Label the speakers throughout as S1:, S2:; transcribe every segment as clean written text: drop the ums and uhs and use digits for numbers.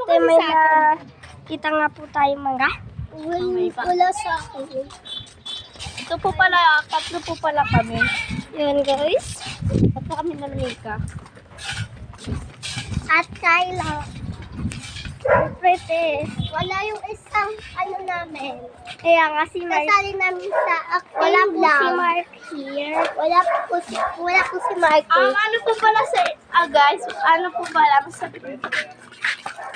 S1: ate, may kita nga po tayo mangga.
S2: Wala sa akin.
S1: Ito po pala, 3 po pala kami. Yan guys. 3 kami na Mika.
S2: At Kyla.
S1: Pretty.
S2: Wala yung isang namin.
S1: Kaya nga si Mark.
S2: Kasali namin sa acting
S1: Wala po
S2: vlog.
S1: si Mark here.
S2: Wala po si Mark.
S1: Ano po pala guys, ano po pala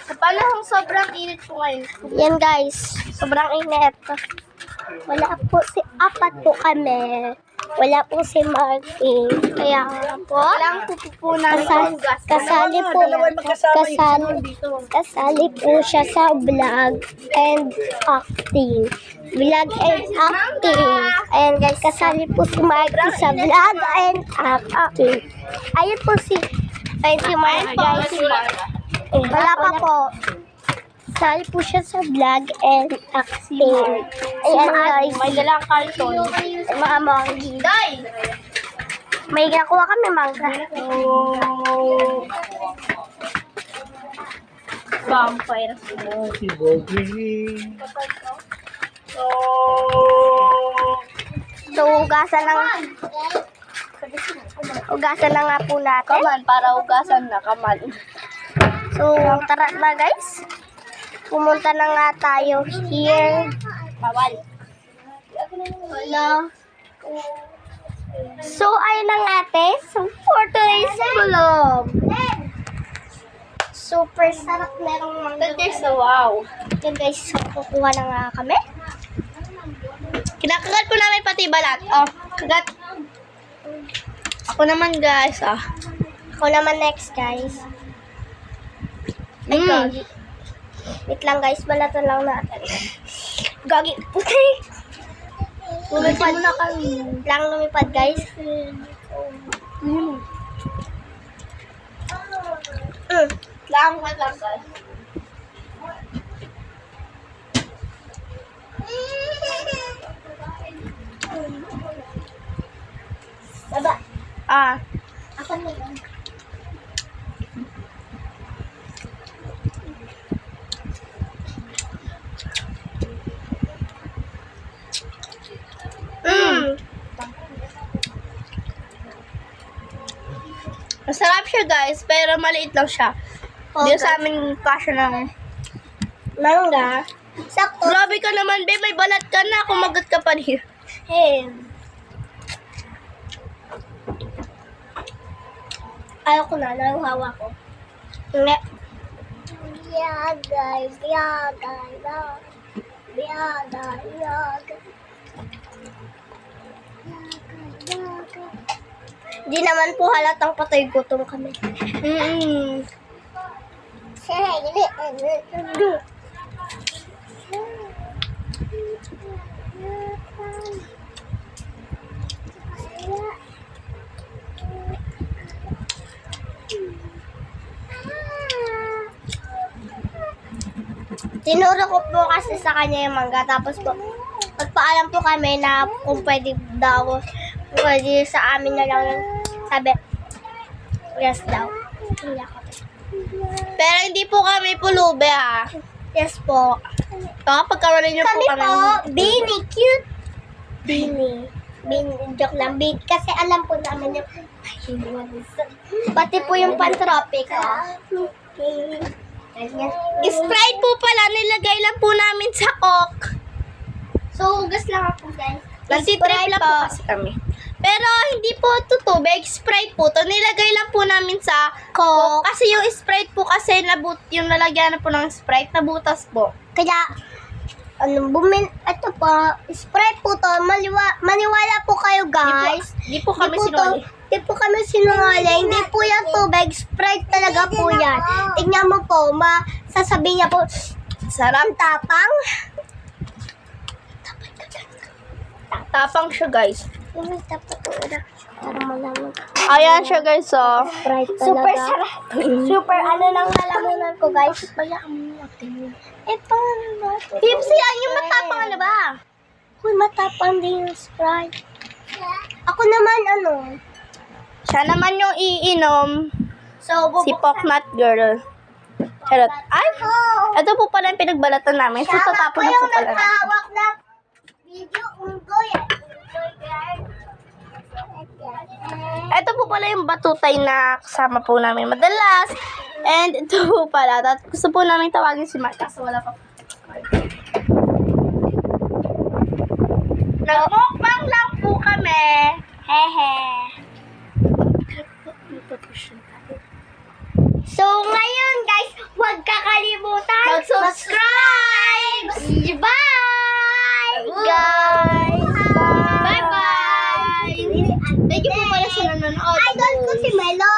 S1: sa panahong sobrang init po ngayon.
S2: Yan guys.
S1: Sobrang init.
S2: Wala po apat po kami. Wala po si Marky.
S1: Kaya nga po, walang pupupunan ng hugas.
S2: Kasali po siya sa vlog and acting. Vlog and acting. Ayan guys, kasali po si Marky sa vlog and acting. Ayun po si Marky guys. Wala pa po. Kasali po siya sa vlog and acting. Ayan guys.
S1: May dalang karton.
S2: Mga manggi. May nakuha kami mangga.
S1: Vampire.
S3: Si Bogey.
S1: So, hugasan na nga po natin. Kaman, para hugasan na, kaman. So, tara na guys. Pumunta na nga tayo here. Bawal. Wala. So, ayun na nga ate. So, for today's vlog. Super sarap merong mangga. So, wow. Yan guys, so, kukuha na nga kami. Kinakagat ko namin pati balat. Oh, kagat. Ako naman guys, Ako naman next guys. Gagi. Wait lang guys, balatan lang natin. Gagi. Lumipad na kami. Lang lumipad guys. Lang guys. Baba. Ako na lang. Masarap siya guys, pero maliit lang siya. Hindi sa amin kasya ng mangga.
S2: Sakto.
S1: Grabe ka naman, be. May balat ka na. Kumagat ka pa rin.
S2: Hey. Ayaw ko na. Naluhawa ko.
S1: Hindi.
S2: Yagay.
S1: Di naman po halatang patay gutom kami. Tinuro ko po kasi sa kanya yung mangga. Tapos po, magpaalam po kami na kung pwede daw, pwede sa amin na lang yung sabi, yes daw. Pero hindi po kami pulube ha.
S2: Yes po.
S1: Kapag kawalan niyo po
S2: Kami
S1: kami.
S2: po, Bini, cute. Bini, joke lang. Bini, kasi alam po namin yung, pati po yung pantropic.
S1: Sprite po pala, nilagay lang po namin sa Coke.
S2: So, hugas lang ako guys.
S1: Nagtitrip lang po kasi kami. Pero hindi po ito tubig, Sprite po to. Nilagay lang po namin sa Coke. Kasi yung Sprite po kasi yung nalagyan na po ng Sprite, nabutas po.
S2: Kaya, ito po, Sprite po to, maniwala po kayo guys.
S1: Di po kami sinungaling.
S2: Hindi po kami sinungaling. Hindi po yan tubig, Sprite talaga po yan. Tingnan mo po, sasabihin niya po,
S1: Sarap.
S2: tapang.
S1: Tapang siya guys.
S2: Para malaman.
S1: Ayan siya guys, oh.
S2: Sprite talaga.
S1: Super sarap.
S2: Super ano lang nalamunan ko guys. Bayaan mo natin. Paano natin?
S1: Tipsy, yung matapang ano ba?
S2: Uy, matapang din yung Sprite. Ako naman
S1: Siya naman yung iinom.
S2: So,
S1: Si Poknut Girl. Charot. Ay! Ito po pala yung pinagbalatan namin. So, tatapon na po pala natin.
S2: Hawak na video, unggoy.
S1: Ito po pala yung batutay na kasama po namin madalas. And ito po pala. Gusto po namin tawagin si Mark. Kaso wala pa po. Nagmukbang lang po kami.
S2: Hehe. So, ngayon guys, huwag kakalimutan
S1: Mag-subscribe!
S2: Bye!